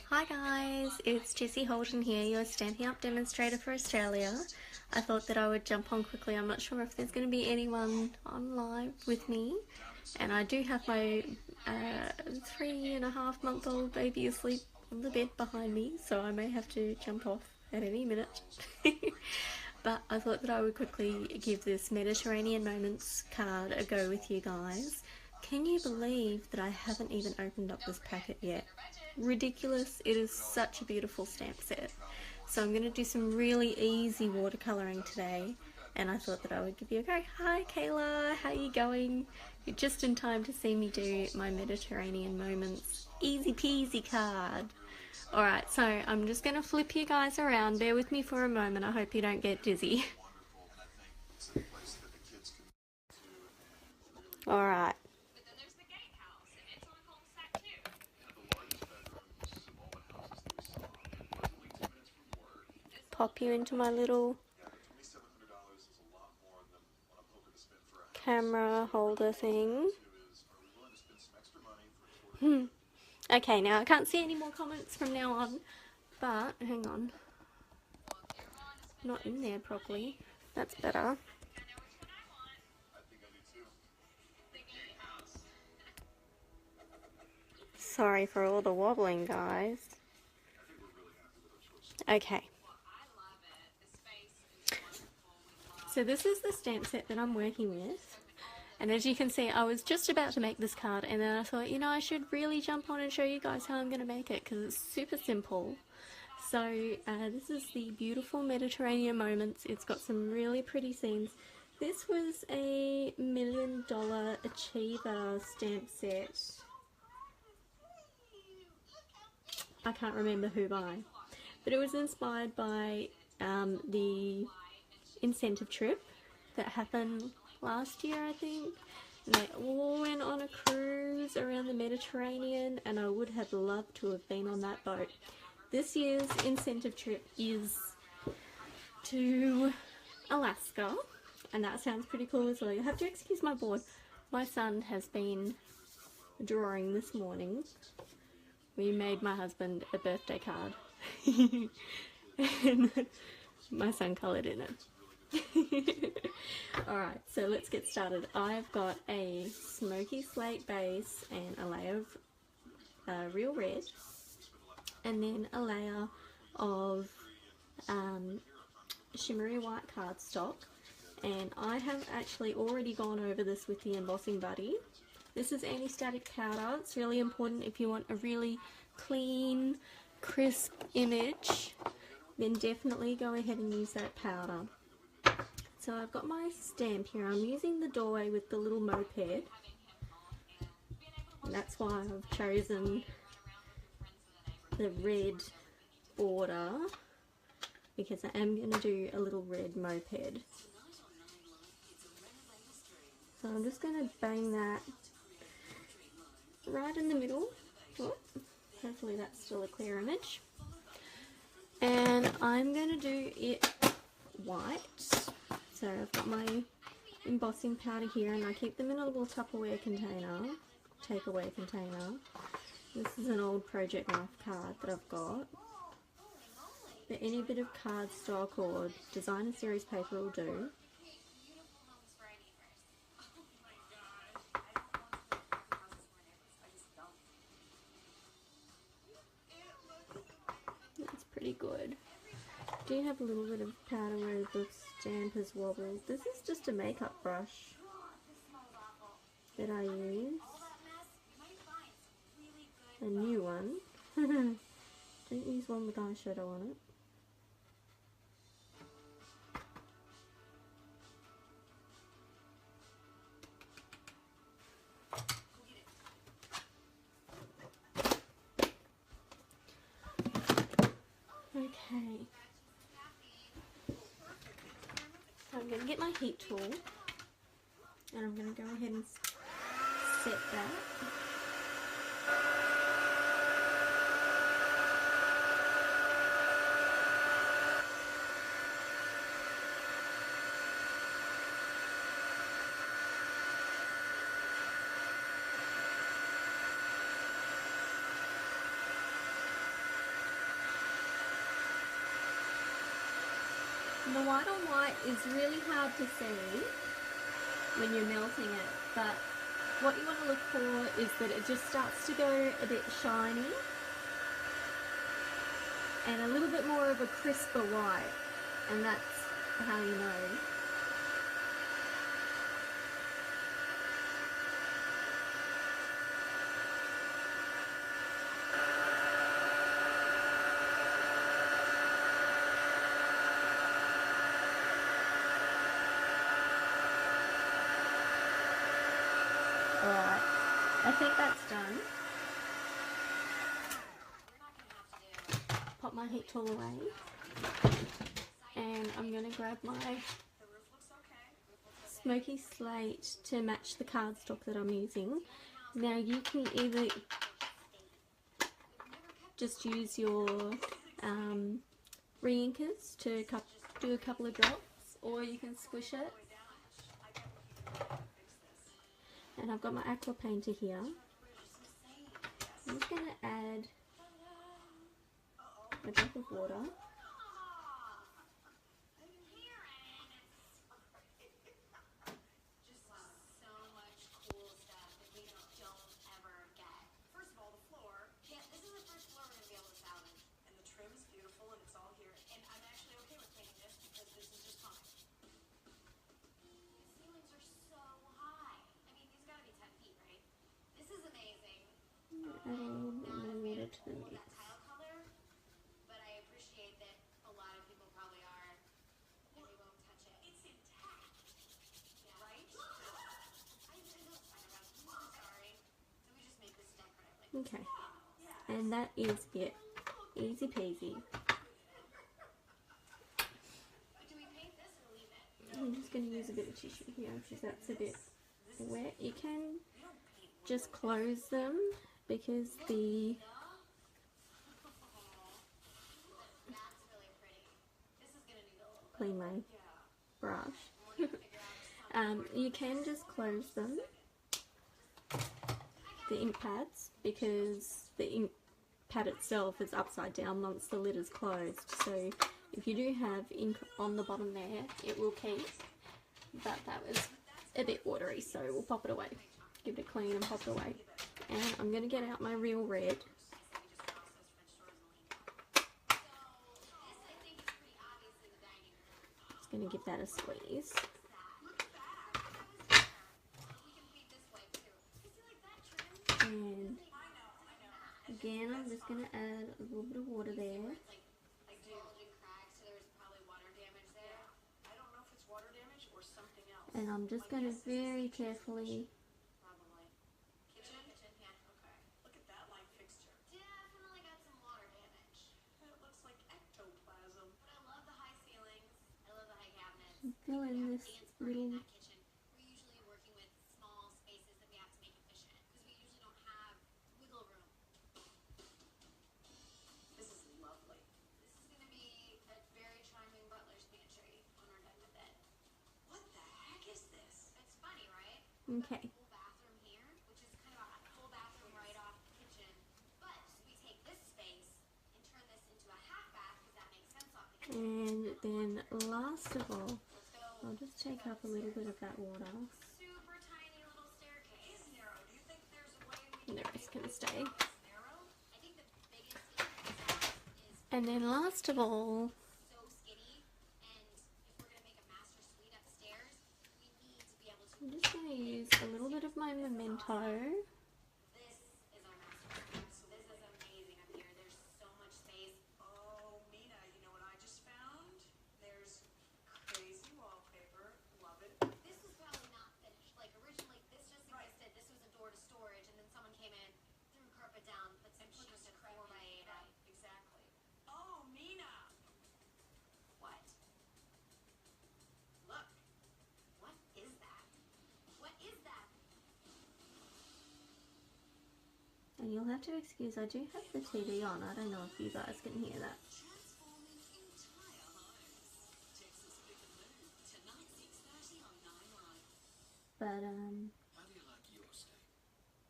Hi guys, it's Jessie Holton here, your Stampin' Up demonstrator for Australia. I thought that I would jump on quickly. I'm not sure if there's going to be anyone on live with me, and I do have my 3.5-month-old baby asleep on the bed behind me, so I may have to jump off at any minute. But I thought that I would quickly give this Mediterranean Moments card a go with you guys. Can you believe that I haven't even opened up this packet yet? Ridiculous. It is such a beautiful stamp set. So I'm going to do some really easy watercolouring today, and I thought that I would give you a go. Hi Kayla, how are you going? You're just in time to see me do my Mediterranean Moments easy peasy card. Alright, so I'm just going to flip you guys around. Bear with me for a moment. I hope you don't get dizzy. Alright. Pop you into my little camera holder thing. Okay, now I can't see any more comments from now on, but hang on. Not in there properly. That's better. Sorry for all the wobbling, guys. Okay. So this is the stamp set that I'm working with. And as you can see, I was just about to make this card, and then I thought, you know, I should really jump on and show you guys how I'm going to make it, because it's super simple. So this is the beautiful Mediterranean Moments. It's got some really pretty scenes. This was a $1 Million Achiever stamp set. I can't remember who by, but it was inspired by the incentive trip that happened last year, I think. And they all went on a cruise around the Mediterranean, and I would have loved to have been on that boat. This year's incentive trip is to Alaska, and that sounds pretty cool as well. You'll have to excuse my board. My son has been drawing this morning. We made my husband a birthday card, and my son coloured in it. Alright, so let's get started. I've got a smoky slate base and a layer of real red, and then a layer of shimmery white cardstock, and I have actually already gone over this with the embossing buddy. This is anti-static powder. It's really important if you want a really clean, crisp image, then definitely go ahead and use that powder. So I've got my stamp here. I'm using the doorway with the little moped, and that's why I've chosen the red border, because I am going to do a little red moped. So I'm just going to bang that right in the middle. Oh, hopefully that's still a clear image. And I'm going to do it white. So I've got my embossing powder here, and I keep them in a little Tupperware container, takeaway container. This is an old project knife card that I've got. But any bit of cardstock or designer series paper will do. That's pretty good. I do have a little bit of powder where the stamp has wobbled. This is just a makeup brush that I use. A new one. Don't use one with eyeshadow on it. Okay. So I'm going to get my heat tool, and I'm going to go ahead and set that. The white on white is really hard to see when you're melting it, but what you want to look for is that it just starts to go a bit shiny and a little bit more of a crisper white, and that's how you know. Alright, I think that's done. Pop my heat tool away, and I'm going to grab my smoky slate to match the cardstock that I'm using. Now you can either just use your re-inkers to do a couple of drops, or you can squish it. And I've got my aqua painter here. I'm just going to add a drop of water. Add a little bit more water to the mix. But I appreciate that a lot of people probably are, and they won't touch it. It's intact, right? I'm sorry. So we just make this decorative. Okay, and that is it. Easy peasy. Do we paint this or leave it? I'm just going to use a bit of tissue here because that's a bit wet. You can just close them because the clean my brush. You can just close them, the ink pads, because the ink pad itself is upside down once the lid is closed. So if you do have ink on the bottom there, it will keep. But that was a bit watery, so we'll pop it away. Give it a clean and pop it away. And I'm going to get out my real red. Just going to give that a squeeze. And again, I'm just going to add a little bit of water there. And I'm just going to very carefully fill in this little okay. Bathroom here, which is kind of a full bathroom right off the kitchen. But we take this space and turn this into a half bath because that makes sense off the kitchen. And then last of all, I'll just take up a little bit of that water. Super tiny little staircase. Do you think there's a way we And the rest can stay. I think the biggest issue is And then last of all, so skinny, and if we're gonna make a master suite upstairs, we need to be able to. I'm just going to use a little bit of my memento. This is our master suite. This is amazing up here. There's so much space. Oh, Mina, you know what I just found? There's crazy wallpaper. Love it. This was probably not finished. Like originally, this just existed. This was a door to storage, and then someone came in, threw carpet down, put some cheese in 4x8. Exactly. Oh, Mina! What? Look. What is that? What is that? And you'll have to excuse, I do have the TV on. I don't know if you guys can hear that. Transforming entire homes. Texas Pick and Move. Tonight, 6:30 on 9 Live. But How do you like your steak?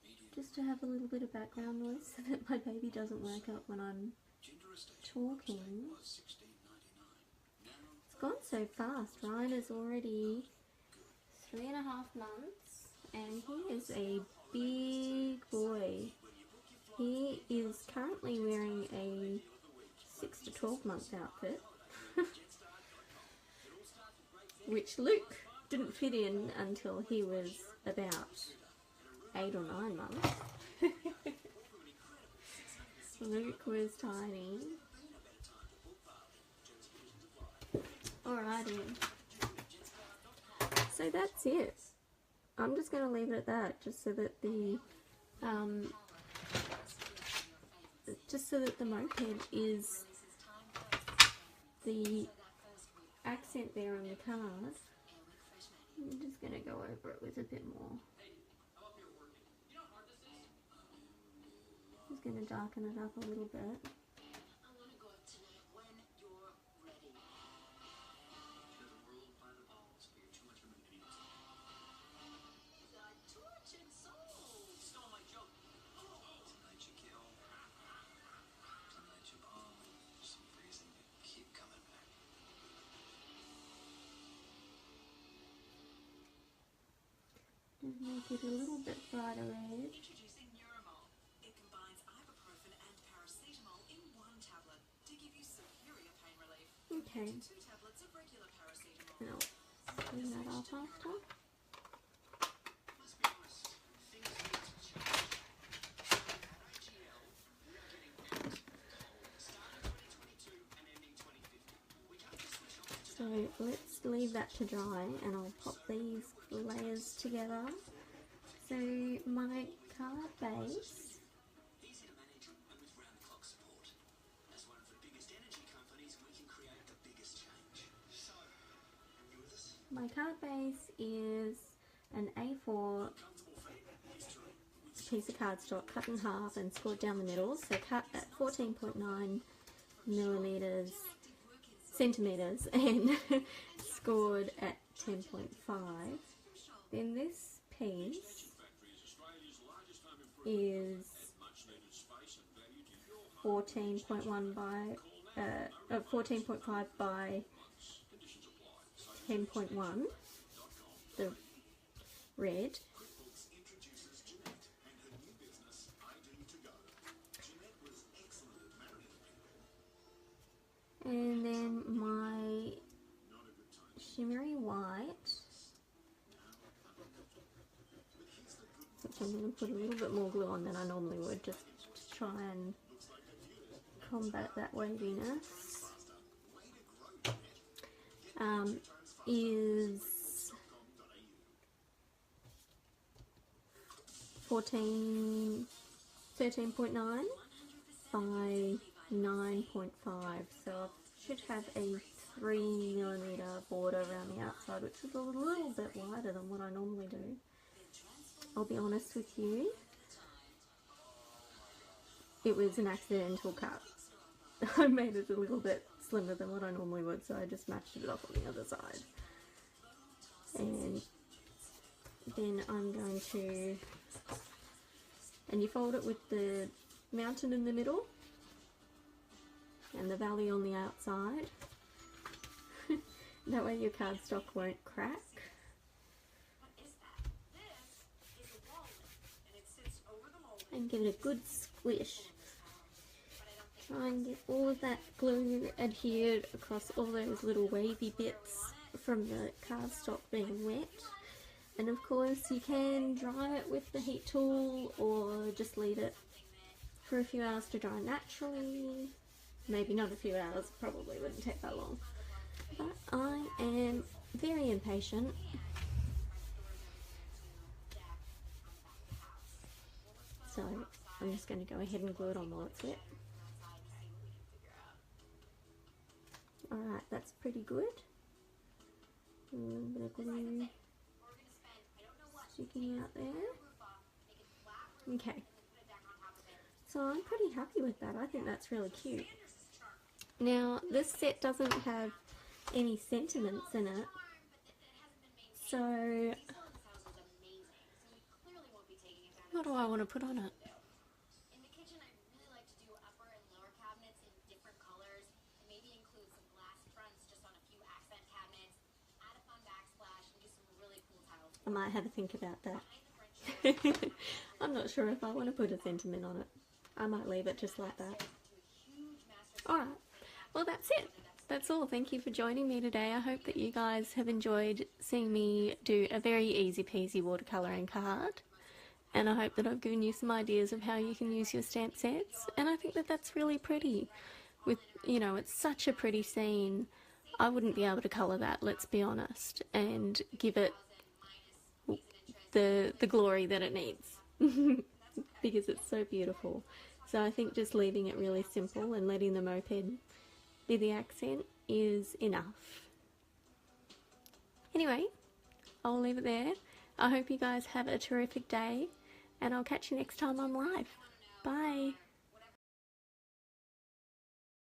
Medium, just to have a little bit of background noise so that my baby doesn't wake up when I'm ginger steak. talking. Was $16.99. Now, It's gone so fast. Ryan is already 3.5 months and he is a big boy. He is currently wearing a 6 to 12 month outfit, which Luke didn't fit in until he was about 8 or 9 months. Luke was tiny. Alrighty. So that's it. I'm just going to leave it at that, just so that the moped is the accent there on the card. I'm just going to go over it with a bit more. Just going to darken it up a little bit. I want to go up tonight when you're ready. There's a world by the balls, but you're too much of an idiot. The tortured soul stole my joke. Tonight you kill. Tonight you bomb. For some reason you keep coming back. Just make it a little bit brighter red. Introducing Neuromal. It combines ibuprofen and paracetamol in one tablet to give you superior pain relief. Okay, 2 tablets of regular paracetamol. now clean that off after. Let's be honest. Things need to change. At IGL, we're getting out cold. Starting 2022 and ending 2050. We can't just switch off So let's leave that to dry and I'll pop these layers together. So my card base, easy to manage and with round-the-clock support. As one of the biggest energy companies, we can create the biggest change. So, you with us? my card base is an A4 piece of cardstock cut in half and scored down the middle. So cut at 14.9 centimeters and scored at 10.5. Then this piece is 14.1 by 14.5 by 10.1, the red. And then my shimmery white, which I'm going to put a little bit more glue on than I normally would, just to try and combat that waviness, is 13.9 by 9.5, so I should have a 3mm border around the outside, which is a little bit wider than what I normally do. I'll be honest with you, it was an accidental cut. I made it a little bit slimmer than what I normally would, so I just matched it up on the other side. And then I'm going to, and you fold it with the mountain in the middle and the valley on the outside. That way your cardstock won't crack. What is that? This is a wallet, and it sits over the mold. And give it a good squish. Try and get all of that glue adhered across all those little wavy bits from the cardstock being wet. And of course you can dry it with the heat tool or just leave it for a few hours to dry naturally. Maybe not a few hours, probably wouldn't take that long. But I am very impatient. So I'm just going to go ahead and glue it on while it's wet. Alright, that's pretty good. A little bit of glue sticking out there. Okay. So I'm pretty happy with that. I think that's really cute. Now, this set doesn't have any sentiments in it. So, what do I want to put on it? In the kitchen, I really like to do upper and lower cabinets in different colors, and maybe include some glass fronts just on a few accent I might have a think about that. I'm not sure if I want to put a sentiment on it. I might leave it just like that. Alright, well that's it. That's all. Thank you for joining me today. I hope that you guys have enjoyed seeing me do a very easy peasy watercolouring card. And I hope that I've given you some ideas of how you can use your stamp sets. And I think that that's really pretty. With, you know, it's such a pretty scene. I wouldn't be able to colour that, let's be honest, and give it the glory that it needs. Because it's so beautiful. So I think just leaving it really simple and letting the moped be the accent is enough. Anyway, I'll leave it there. I hope you guys have a terrific day, and I'll catch you next time I'm live.